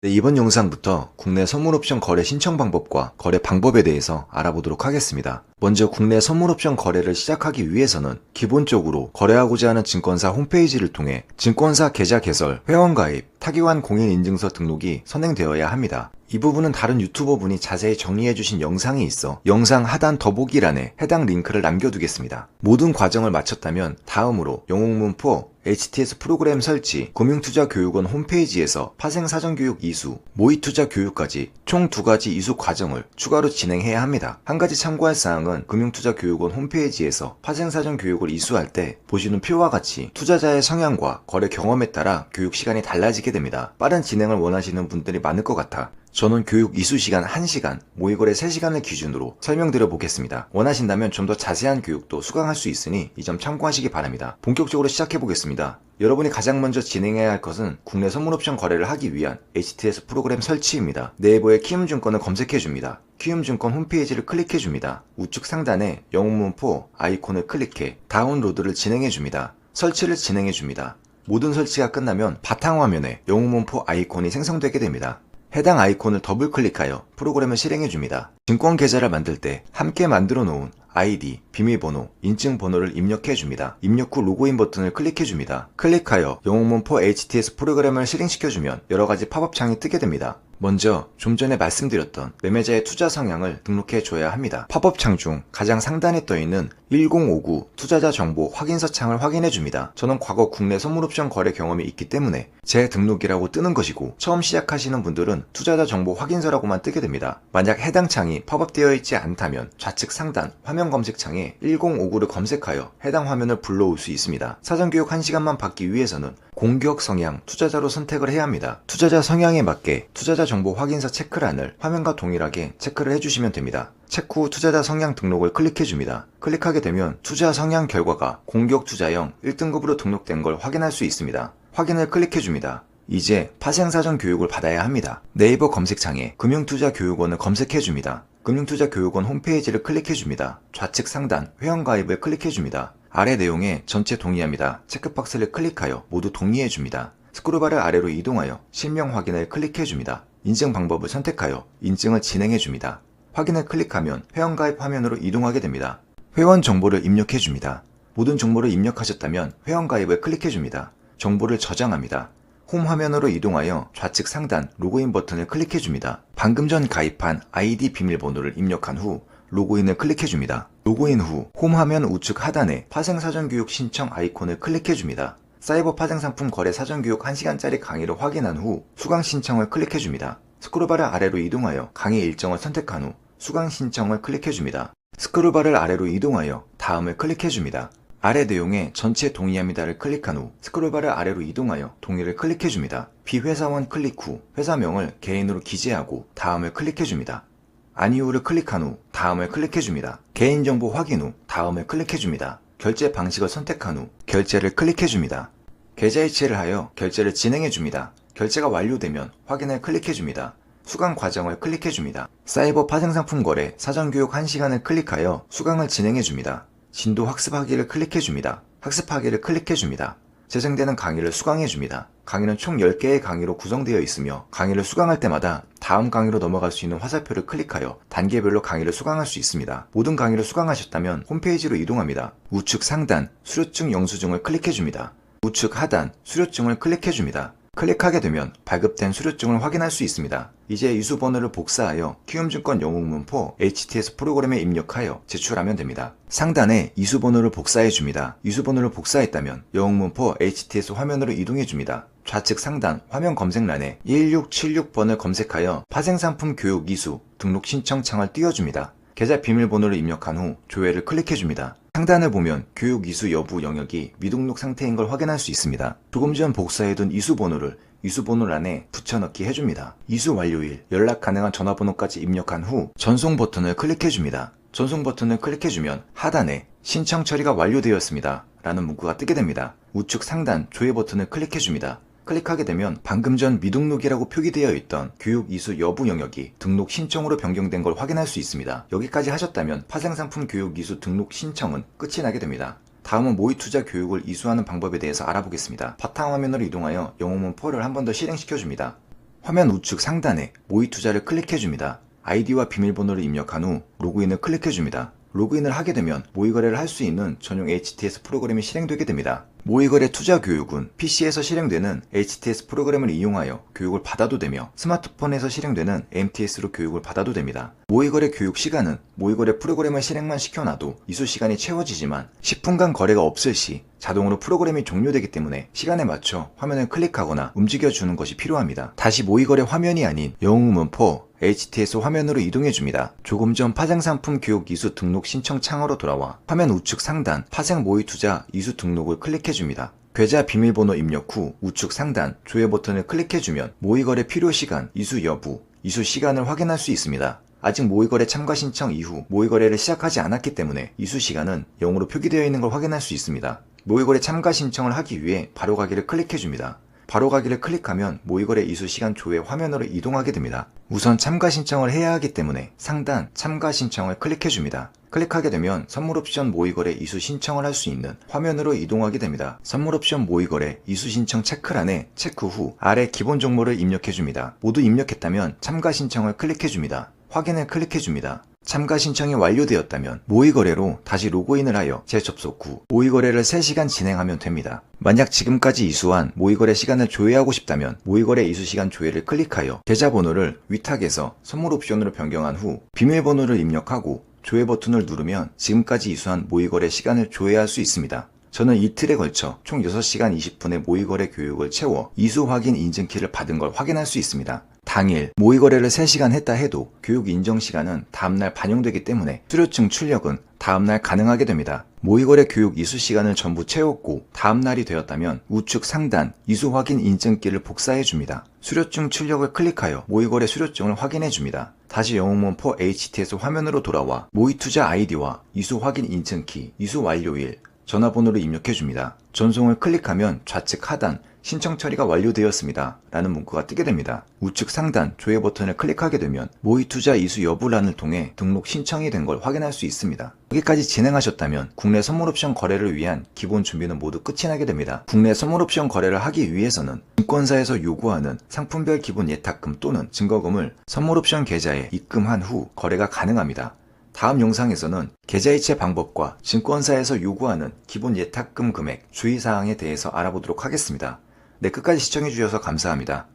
네, 이번 영상부터 국내 선물옵션 거래 신청 방법과 거래 방법에 대해서 알아보도록 하겠습니다. 먼저 국내 선물옵션 거래를 시작하기 위해서는 기본적으로 거래하고자 하는 증권사 홈페이지를 통해 증권사 계좌 개설, 회원가입, 타기환 공인인증서 등록이 선행되어야 합니다. 이 부분은 다른 유튜버분이 자세히 정리해주신 영상이 있어 영상 하단 더보기란에 해당 링크를 남겨두겠습니다. 모든 과정을 마쳤다면 다음으로 영웅문포 HTS 프로그램 설치, 금융투자교육원 홈페이지에서 파생사전교육 이수, 모의투자 교육까지 총 2가지 이수 과정을 추가로 진행해야 합니다. 한 가지 참고할 사항은 금융투자교육원 홈페이지에서 파생사전교육을 이수할 때 보시는 표와 같이 투자자의 성향과 거래 경험에 따라 교육 시간이 달라지게 됩니다. 빠른 진행을 원하시는 분들이 많을 것 같아 저는 교육 이수 시간 1시간, 모의거래 3시간을 기준으로 설명드려 보겠습니다. 원하신다면 좀 더 자세한 교육도 수강할 수 있으니 이 점 참고하시기 바랍니다. 본격적으로 시작해 보겠습니다. 여러분이 가장 먼저 진행해야 할 것은 국내 선물옵션 거래를 하기 위한 HTS 프로그램 설치입니다. 네이버에 키움증권을 검색해줍니다. 키움증권 홈페이지를 클릭해줍니다. 우측 상단에 영웅문포 아이콘을 클릭해 다운로드를 진행해줍니다. 설치를 진행해줍니다. 모든 설치가 끝나면 바탕화면에 영웅문포 아이콘이 생성되게 됩니다. 해당 아이콘을 더블 클릭하여 프로그램을 실행해줍니다. 증권 계좌를 만들 때 함께 만들어 놓은 아이디, 비밀번호, 인증번호를 입력해줍니다. 입력 후 로그인 버튼을 클릭해줍니다. 클릭하여 영웅문포 HTS 프로그램을 실행시켜주면 여러가지 팝업 창이 뜨게 됩니다. 먼저 좀 전에 말씀드렸던 매매자의 투자 성향을 등록해줘야 합니다. 팝업 창 중 가장 상단에 떠있는 1059 투자자 정보 확인서 창을 확인해줍니다. 저는 과거 국내 선물옵션 거래 경험이 있기 때문에 재등록이라고 뜨는 것이고 처음 시작하시는 분들은 투자자 정보 확인서라고만 뜨게 됩니다. 만약 해당 창이 팝업되어 있지 않다면 좌측 상단 화면 검색창에 1059를 검색하여 해당 화면을 불러올 수 있습니다. 사전교육 1시간만 받기 위해서는 공격 성향 투자자로 선택을 해야 합니다. 투자자 성향에 맞게 투자자 정보 확인서 체크란을 화면과 동일하게 체크를 해주시면 됩니다. 체크 후 투자자 성향 등록을 클릭해줍니다. 클릭하게 되면 투자 성향 결과가 공격 투자형 1등급으로 등록된 걸 확인할 수 있습니다. 확인을 클릭해줍니다. 이제 파생사전 교육을 받아야 합니다. 네이버 검색창에 금융투자교육원을 검색해줍니다. 금융투자교육원 홈페이지를 클릭해줍니다. 좌측 상단 회원가입을 클릭해줍니다. 아래 내용에 전체 동의합니다. 체크박스를 클릭하여 모두 동의해줍니다. 스크롤바를 아래로 이동하여 실명 확인을 클릭해줍니다. 인증 방법을 선택하여 인증을 진행해줍니다. 확인을 클릭하면 회원가입 화면으로 이동하게 됩니다. 회원 정보를 입력해줍니다. 모든 정보를 입력하셨다면 회원가입을 클릭해줍니다. 정보를 저장합니다. 홈 화면으로 이동하여 좌측 상단 로그인 버튼을 클릭해줍니다. 방금 전 가입한 아이디 비밀번호를 입력한 후 로그인을 클릭해줍니다. 로그인 후 홈 화면 우측 하단에 파생사전교육 신청 아이콘을 클릭해줍니다. 사이버 파생상품 거래 사전교육 1시간짜리 강의를 확인한 후 수강 신청을 클릭해줍니다. 스크롤바를 아래로 이동하여 강의 일정을 선택한 후 수강 신청을 클릭해줍니다. 스크롤바를 아래로 이동하여 다음을 클릭해줍니다. 아래 내용에 전체 동의합니다를 클릭한 후 스크롤바를 아래로 이동하여 동의를 클릭해줍니다. 비회사원 클릭 후 회사명을 개인으로 기재하고 다음을 클릭해줍니다. 아니오를 클릭한 후 다음을 클릭해줍니다. 개인정보 확인 후 다음을 클릭해줍니다. 결제 방식을 선택한 후 결제를 클릭해줍니다. 계좌 이체를 하여 결제를 진행해줍니다. 결제가 완료되면 확인을 클릭해줍니다. 수강 과정을 클릭해줍니다. 사이버 파생상품 거래 사전교육 1시간을 클릭하여 수강을 진행해줍니다. 진도 학습하기를 클릭해줍니다. 학습하기를 클릭해줍니다. 재생되는 강의를 수강해줍니다. 강의는 총 10개의 강의로 구성되어 있으며 강의를 수강할 때마다 다음 강의로 넘어갈 수 있는 화살표를 클릭하여 단계별로 강의를 수강할 수 있습니다. 모든 강의를 수강하셨다면 홈페이지로 이동합니다. 우측 상단 수료증 영수증을 클릭해줍니다. 우측 하단 수료증을 클릭해줍니다. 클릭하게 되면 발급된 수료증을 확인할 수 있습니다. 이제 이수번호를 복사하여 키움증권 영웅문포 HTS 프로그램에 입력하여 제출하면 됩니다. 상단에 이수번호를 복사해줍니다. 이수번호를 복사했다면 영웅문포 HTS 화면으로 이동해줍니다. 좌측 상단 화면 검색란에 1676번을 검색하여 파생상품 교육 이수 등록 신청 창을 띄워줍니다. 계좌 비밀번호를 입력한 후 조회를 클릭해줍니다. 상단을 보면 교육 이수 여부 영역이 미등록 상태인 걸 확인할 수 있습니다. 조금 전 복사해둔 이수번호를 이수번호란에 붙여넣기 해줍니다. 이수 완료일, 연락 가능한 전화번호까지 입력한 후 전송 버튼을 클릭해줍니다. 전송 버튼을 클릭해주면 하단에 신청 처리가 완료되었습니다 라는 문구가 뜨게 됩니다. 우측 상단 조회 버튼을 클릭해줍니다. 클릭하게 되면 방금 전 미등록이라고 표기되어 있던 교육 이수 여부 영역이 등록 신청으로 변경된 걸 확인할 수 있습니다. 여기까지 하셨다면 파생상품 교육 이수 등록 신청은 끝이 나게 됩니다. 다음은 모의투자 교육을 이수하는 방법에 대해서 알아보겠습니다. 바탕화면으로 이동하여 영웅문포를 한 번 더 실행시켜줍니다. 화면 우측 상단에 모의 투자를 클릭해줍니다. 아이디와 비밀번호를 입력한 후 로그인을 클릭해줍니다. 로그인을 하게 되면 모의거래를 할 수 있는 전용 HTS 프로그램이 실행되게 됩니다. 모의거래 투자 교육은 PC에서 실행되는 HTS 프로그램을 이용하여 교육을 받아도 되며 스마트폰에서 실행되는 MTS로 교육을 받아도 됩니다. 모의거래 교육 시간은 모의거래 프로그램을 실행만 시켜놔도 이수 시간이 채워지지만 10분간 거래가 없을 시 자동으로 프로그램이 종료되기 때문에 시간에 맞춰 화면을 클릭하거나 움직여주는 것이 필요합니다. 다시 모의거래 화면이 아닌 영웅문 4 HTS 화면으로 이동해줍니다. 조금 전 파생상품 교육 이수 등록 신청 창으로 돌아와 화면 우측 상단 파생 모의투자 이수 등록을 클릭해줍니다. 계좌 비밀번호 입력 후 우측 상단 조회 버튼을 클릭해주면 모의거래 필요시간, 이수 여부, 이수 시간을 확인할 수 있습니다. 아직 모의거래 참가 신청 이후 모의거래를 시작하지 않았기 때문에 이수 시간은 0으로 표기되어 있는 걸 확인할 수 있습니다. 모의거래 참가 신청을 하기 위해 바로 가기를 클릭해줍니다. 바로 가기를 클릭하면 모의거래 이수 시간 조회 화면으로 이동하게 됩니다. 우선 참가 신청을 해야 하기 때문에 상단 참가 신청을 클릭해줍니다. 클릭하게 되면 선물 옵션 모의거래 이수 신청을 할 수 있는 화면으로 이동하게 됩니다. 선물 옵션 모의거래 이수 신청 체크란에 체크 후 아래 기본 정보를 입력해줍니다. 모두 입력했다면 참가 신청을 클릭해줍니다. 확인을 클릭해줍니다. 참가 신청이 완료되었다면 모의거래로 다시 로그인을 하여 재접속 후 모의거래를 3시간 진행하면 됩니다. 만약 지금까지 이수한 모의거래 시간을 조회하고 싶다면 모의거래 이수시간 조회를 클릭하여 계좌번호를 위탁에서 선물 옵션으로 변경한 후 비밀번호를 입력하고 조회 버튼을 누르면 지금까지 이수한 모의거래 시간을 조회할 수 있습니다. 저는 이틀에 걸쳐 총 6시간 20분의 모의거래 교육을 채워 이수 확인 인증키를 받은 걸 확인할 수 있습니다. 당일 모의거래를 3시간 했다 해도 교육 인정 시간은 다음날 반영되기 때문에 수료증 출력은 다음날 가능하게 됩니다. 모의거래 교육 이수 시간을 전부 채웠고 다음날이 되었다면 우측 상단 이수 확인 인증키를 복사해줍니다. 수료증 출력을 클릭하여 모의거래 수료증을 확인해줍니다. 다시 영웅문 4 HTS 화면으로 돌아와 모의투자 아이디와 이수 확인 인증키, 이수 완료일, 전화번호를 입력해줍니다. 전송을 클릭하면 좌측 하단 신청 처리가 완료되었습니다 라는 문구가 뜨게 됩니다. 우측 상단 조회 버튼을 클릭하게 되면 모의투자 이수 여부란을 통해 등록 신청이 된 걸 확인할 수 있습니다. 여기까지 진행하셨다면 국내 선물옵션 거래를 위한 기본 준비는 모두 끝이 나게 됩니다. 국내 선물옵션 거래를 하기 위해서는 증권사에서 요구하는 상품별 기본 예탁금 또는 증거금을 선물옵션 계좌에 입금한 후 거래가 가능합니다. 다음 영상에서는 계좌이체 방법과 증권사에서 요구하는 기본 예탁금 금액, 주의사항에 대해서 알아보도록 하겠습니다. 네, 끝까지 시청해주셔서 감사합니다.